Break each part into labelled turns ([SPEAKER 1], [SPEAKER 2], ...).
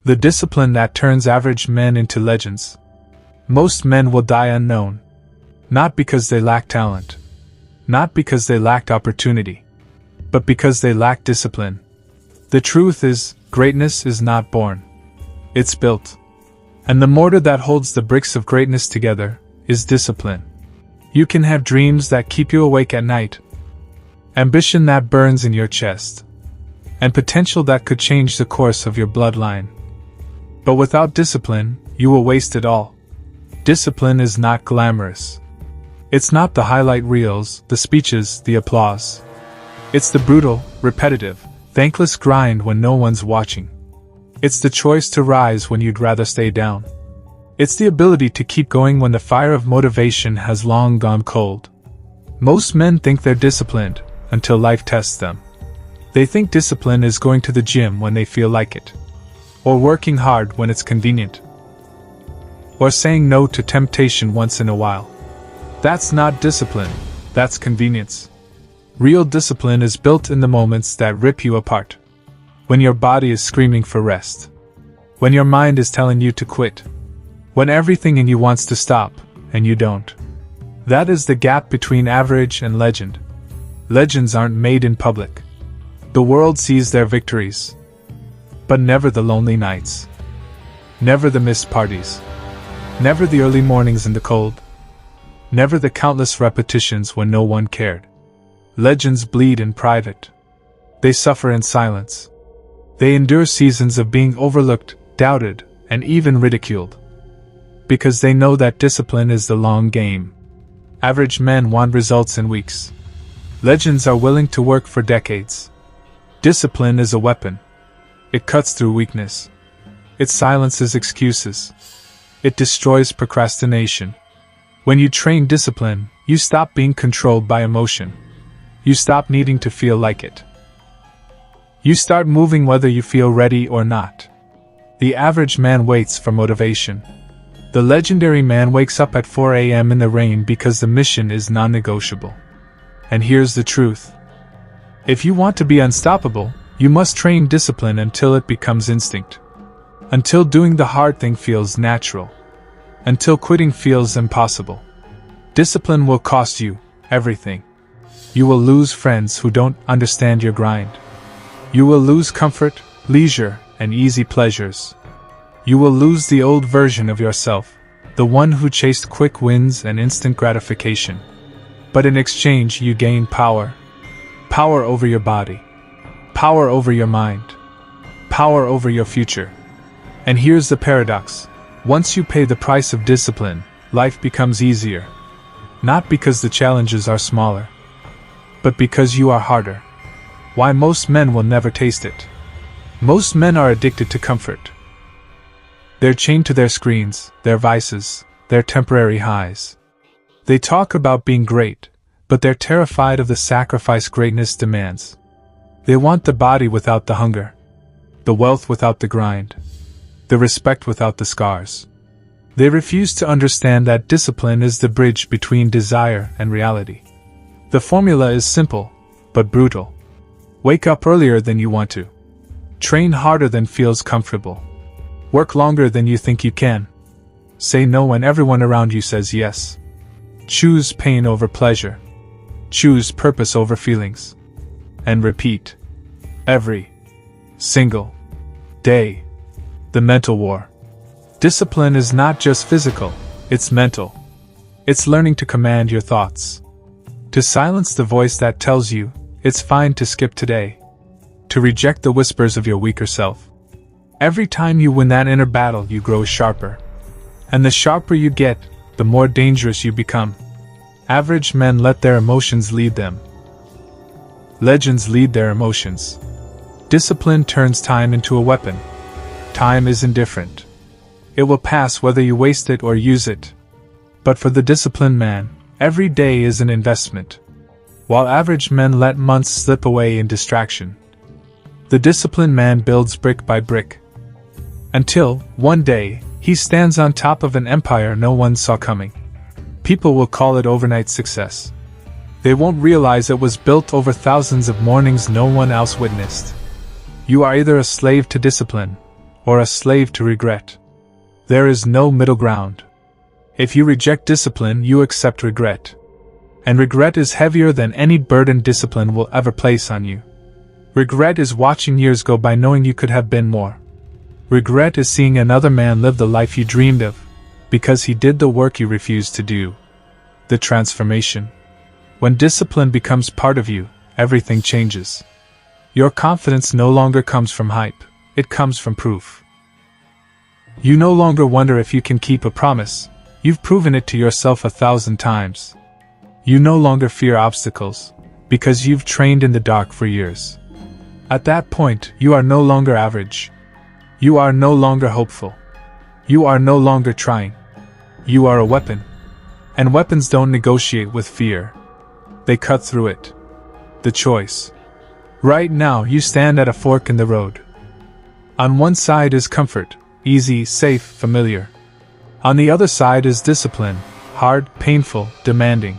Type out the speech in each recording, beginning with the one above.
[SPEAKER 1] The discipline that turns average men into legends. Most men will die unknown. Not because they lack talent. Not because they lacked opportunity. But because they lack discipline. The truth is, greatness is not born. It's built. And the mortar that holds the bricks of greatness together is discipline. You can have dreams that keep you awake at night, ambition that burns in your chest, and potential that could change the course of your bloodline. But without discipline, you will waste it all. Discipline is not glamorous. It's not the highlight reels, the speeches, the applause. It's the brutal, repetitive, thankless grind when no one's watching. It's the choice to rise when you'd rather stay down. It's the ability to keep going when the fire of motivation has long gone cold. Most men think they're disciplined until life tests them. They think discipline is going to the gym when they feel like it, or working hard when it's convenient, or saying no to temptation once in a while. That's not discipline, that's convenience. Real discipline is built in the moments that rip you apart. When your body is screaming for rest. When your mind is telling you to quit. When everything in you wants to stop, and you don't. That is the gap between average and legend. Legends aren't made in public. The world sees their victories. But never the lonely nights. Never the missed parties. Never the early mornings in the cold. Never the countless repetitions when no one cared. Legends bleed in private. They suffer in silence. They endure seasons of being overlooked, doubted, and even ridiculed. Because they know that discipline is the long game. Average men want results in weeks. Legends are willing to work for decades. Discipline is a weapon. It cuts through weakness. It silences excuses. It destroys procrastination. When you train discipline, you stop being controlled by emotion. You stop needing to feel like it. You start moving whether you feel ready or not. The average man waits for motivation. The legendary man wakes up at 4 a.m. in the rain because the mission is non-negotiable. And here's the truth. If you want to be unstoppable, you must train discipline until it becomes instinct. Until doing the hard thing feels natural. Until quitting feels impossible. Discipline will cost you everything. You will lose friends who don't understand your grind. You will lose comfort, leisure, and easy pleasures. You will lose the old version of yourself, the one who chased quick wins and instant gratification. But in exchange, you gain power. Power over your body. Power over your mind. Power over your future. And here's the paradox. Once you pay the price of discipline, life becomes easier. Not because the challenges are smaller, but because you are harder. Why most men will never taste it. Most men are addicted to comfort. They're chained to their screens, their vices, their temporary highs. They talk about being great, but they're terrified of the sacrifice greatness demands. They want the body without the hunger, the wealth without the grind, the respect without the scars. They refuse to understand that discipline is the bridge between desire and reality. The formula is simple, but brutal. Wake up earlier than you want to. Train harder than feels comfortable. Work longer than you think you can. Say no when everyone around you says yes. Choose pain over pleasure. Choose purpose over feelings. And repeat. Every single day. The mental war. Discipline is not just physical, it's mental. It's learning to command your thoughts. To silence the voice that tells you, it's fine to skip today. To reject the whispers of your weaker self. Every time you win that inner battle, you grow sharper. And the sharper you get, the more dangerous you become. Average men let their emotions lead them. Legends lead their emotions. Discipline turns time into a weapon. Time is indifferent. It will pass whether you waste it or use it. But for the disciplined man, every day is an investment. While average men let months slip away in distraction, the disciplined man builds brick by brick. Until, one day, he stands on top of an empire no one saw coming. People will call it overnight success. They won't realize it was built over thousands of mornings no one else witnessed. You are either a slave to discipline, or a slave to regret. There is no middle ground. If you reject discipline, you accept regret. And regret is heavier than any burden discipline will ever place on you. Regret is watching years go by knowing you could have been more. Regret is seeing another man live the life you dreamed of, because he did the work you refused to do. The transformation. When discipline becomes part of you, everything changes. Your confidence no longer comes from hype, it comes from proof. You no longer wonder if you can keep a promise, you've proven it to yourself 1,000 times. You no longer fear obstacles, because you've trained in the dark for years. At that point, you are no longer average. You are no longer hopeful. You are no longer trying. You are a weapon. And weapons don't negotiate with fear. They cut through it. The choice. Right now, you stand at a fork in the road. On one side is comfort, easy, safe, familiar. On the other side is discipline, hard, painful, demanding.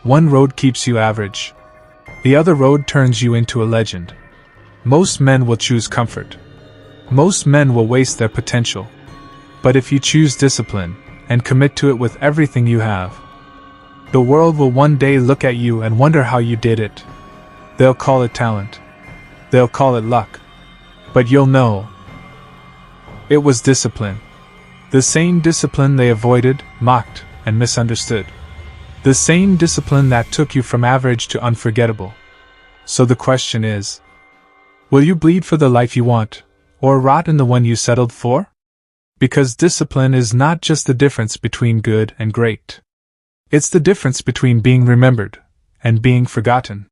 [SPEAKER 1] One road keeps you average. The other road turns you into a legend. Most men will choose comfort. Most men will waste their potential. But if you choose discipline, and commit to it with everything you have, the world will one day look at you and wonder how you did it. They'll call it talent. They'll call it luck. But you'll know. It was discipline. The same discipline they avoided, mocked, and misunderstood. The same discipline that took you from average to unforgettable. So the question is, will you bleed for the life you want, or rot in the one you settled for? Because discipline is not just the difference between good and great. It's the difference between being remembered and being forgotten.